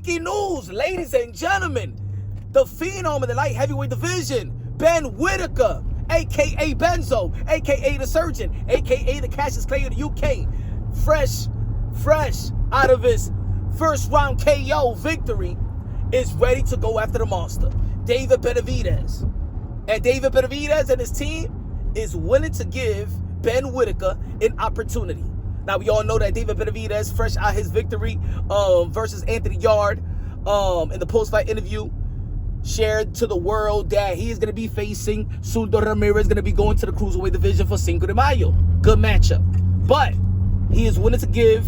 breaking news, ladies and gentlemen. The phenom in the light heavyweight division, Ben Whittaker, a.k.a. Benzo, a.k.a. the Surgeon, a.k.a. the Cassius Clay of the UK, fresh out of his first round KO victory, is ready to go after the monster, David Benavidez. And David Benavidez and his team is willing to give Ben Whittaker an opportunity. Now, we all know that David Benavidez, fresh out his victory versus Anthony Yarde in the post-fight interview, shared to the world that he is going to be facing Sundar Ramirez, going to be going to the cruiserweight division for Cinco de Mayo. Good matchup. But he is willing to give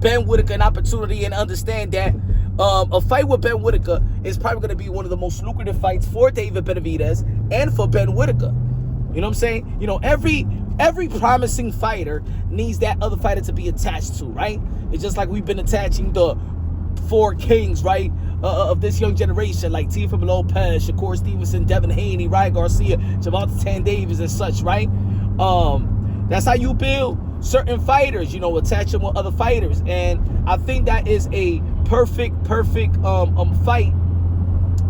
Ben Whittaker an opportunity and understand that a fight with Ben Whittaker is probably going to be one of the most lucrative fights for David Benavidez and for Ben Whittaker. You know what I'm saying? You know, every promising fighter needs that other fighter to be attached to, right? It's just like we've been attaching the four kings, right, of this young generation, like Teofimo Lopez, Shakur Stevenson, Devin Haney, Ryan Garcia, Gervonta Tan Davis, and such, right? That's how you build certain fighters, you know, attach them with other fighters. And I think that is a perfect fight.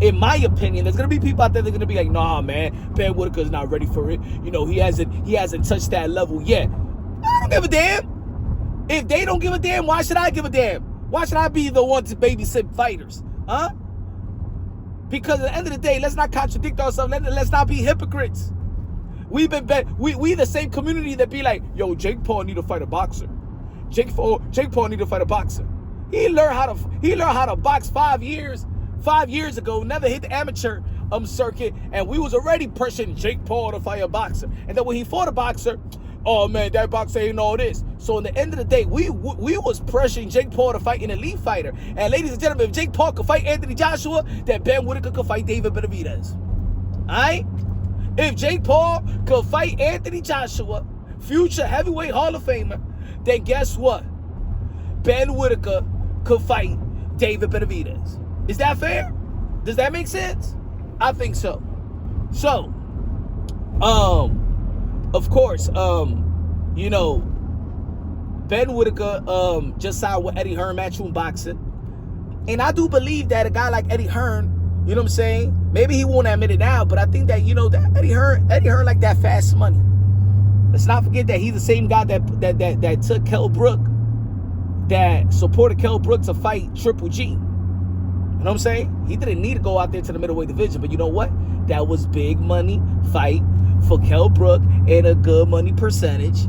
In my opinion, there's gonna be people out there that are gonna be like, nah, man, Ben Whittaker's not ready for it. You know, he hasn't touched that level yet. I don't give a damn. If they don't give a damn, why should I give a damn? Why should I be the one to babysit fighters? Huh? Because at the end of the day, let's not contradict ourselves. Let's not be hypocrites. We the same community that be like, yo, Jake Paul need to fight a boxer. Jake Paul need to fight a boxer. He learned how to box 5 years ago, never hit the amateur circuit, and we was already pressuring Jake Paul to fight a boxer. And then when he fought a boxer, oh man, that boxer ain't all this. So in the end of the day, we was pressuring Jake Paul to fight an elite fighter. And ladies and gentlemen, if Jake Paul could fight Anthony Joshua, then Ben Whittaker could fight David Benavidez. Alright? If Jake Paul could fight Anthony Joshua, future heavyweight Hall of Famer, then guess what? Ben Whittaker could fight David Benavidez. Is that fair? Does that make sense? I think so. So, of course, you know, Ben Whittaker just signed with Eddie Hearn, Matchroom Boxing. And I do believe that a guy like Eddie Hearn, you know what I'm saying? Maybe he won't admit it now, but I think that, you know, that Eddie Hearn like that fast money. Let's not forget that he's the same guy that took Kell Brook, that supported Kell Brook to fight Triple G. You know what I'm saying? He didn't need to go out there to the middleweight division, but you know what? That was big money fight for Kell Brook and a good money percentage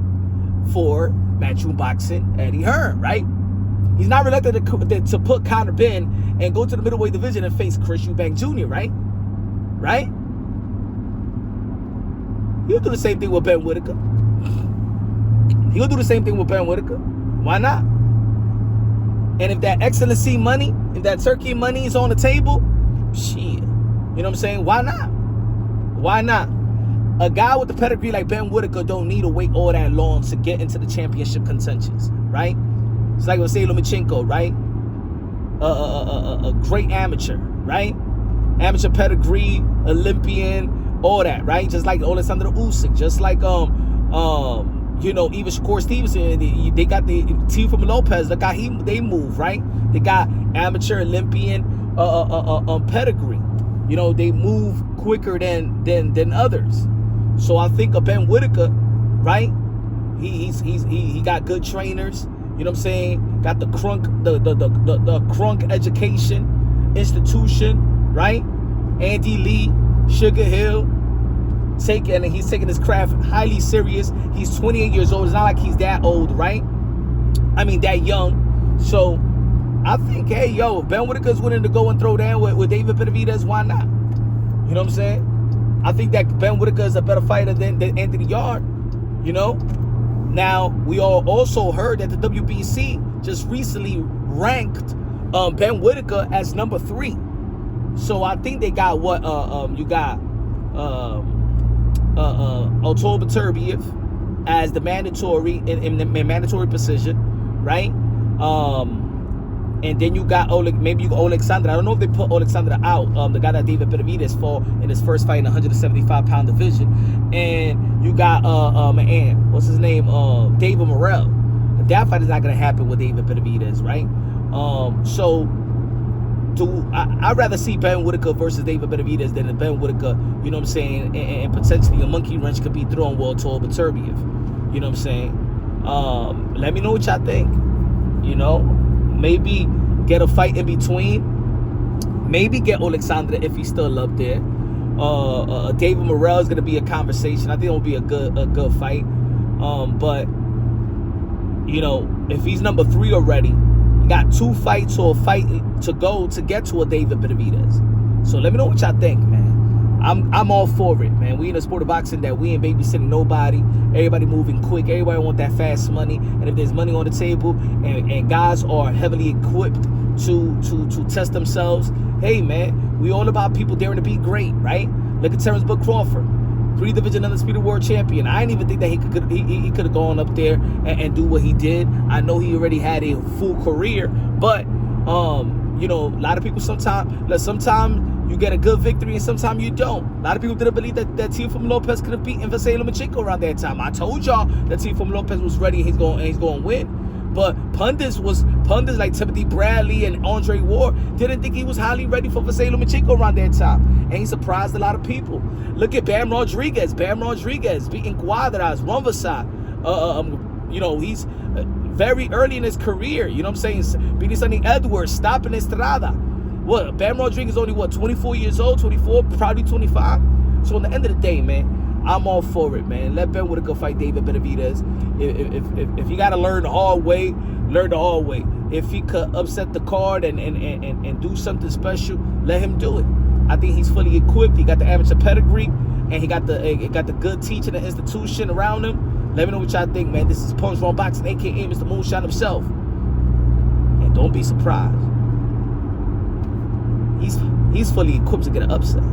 for Matchroom Boxing Eddie Hearn, right? He's not reluctant to put Conor Ben and go to the middleweight division and face Chris Eubank Jr., right? Right? He'll do the same thing with Ben Whittaker. He'll do the same thing with Ben Whittaker. Why not? And if that excellency money, if that turkey money is on the table, shit. You know what I'm saying? Why not? Why not? A guy with the pedigree like Ben Whittaker don't need to wait all that long to get into the championship contentions, right? It's like Vasily Lomachenko, right? A great amateur, right? Amateur pedigree, Olympian, all that, right? Just like Alexander Usyk, just like you know, even Shakur Stevenson, they got the Teofimo Lopez. Look how they move, right? They got amateur, Olympian, pedigree. You know, they move quicker than others. So I think of Ben Whittaker, right? He got good trainers. You know what I'm saying? Got the Crunk Education Institution, right? Andy Lee, Sugar Hill. He's taking his craft highly serious. He's 28 years old. It's not like he's that old, right? I mean, that young. So I think, hey, yo, if Ben Whittaker's willing to go and throw down with David Benavidez, why not? You know what I'm saying? I think that Ben Whittaker is a better fighter than Anthony Yarde, you know? Now, we all also heard that the WBC just recently ranked Ben Whittaker as number 3. So I think they got what? You got October Turbiev as the mandatory in mandatory position, right? And then you got Alexander. I don't know if they put Alexander out. The guy that David Benavidez fought in his first fight in the 175-pound division. And you got what's his name? David Morrell. That fight is not gonna happen with David Benavidez, right? So I'd rather see Ben Whittaker versus David Benavidez than Ben Whittaker, you know what I'm saying, and potentially a monkey wrench could be thrown well to Beterbiev. You know what I'm saying? Let me know what y'all think. You know, maybe get a fight in between. Maybe get Alexandre if he's still up there. David Morrell is gonna be a conversation. I think it'll be a good fight. But you know, if he's number 3 already, you got 2 fights or a fight to go to get to a David Benavidez. So let me know what y'all think, man. I'm all for it, man. We in a sport of boxing that we ain't babysitting nobody. Everybody moving quick. Everybody want that fast money. And if there's money on the table and guys are heavily equipped to test themselves, hey, man, we all about people daring to be great, right? Look at Terrence Bud Crawford, 3-division undisputed world champion. I didn't even think that he could have gone up there and do what he did. I know he already had a full career, but you know, a lot of people sometimes you get a good victory and sometimes you don't. A lot of people didn't believe that Teofimo Lopez could have beaten Vasily Lomachenko around that time. I told y'all that Teofimo Lopez was ready and he's going to win. But pundits like Timothy Bradley and Andre Ward didn't think he was highly ready for Vasily Lomachenko around that time. And he surprised a lot of people. Look at Bam Rodriguez beating Cuadras, Rumvasad. You know, he's very early in his career. You know what I'm saying? Beating Sonny Edwards, stopping Estrada. What? Bam Rodriguez is only, 24 years old? 24, probably 25? So at the end of the day, man, I'm all for it, man. Let Ben Whittaker fight David Benavidez. If you got to learn the hard way, learn the hard way. If he could upset the card and do something special, let him do it. I think he's fully equipped. He got the amateur pedigree, and he got the good teaching and institution around him. Let me know what y'all think, man. This is Punch Wrong Boxing, a.k.a. Mr. Moonshine himself. And don't be surprised. He's fully equipped to get an upset.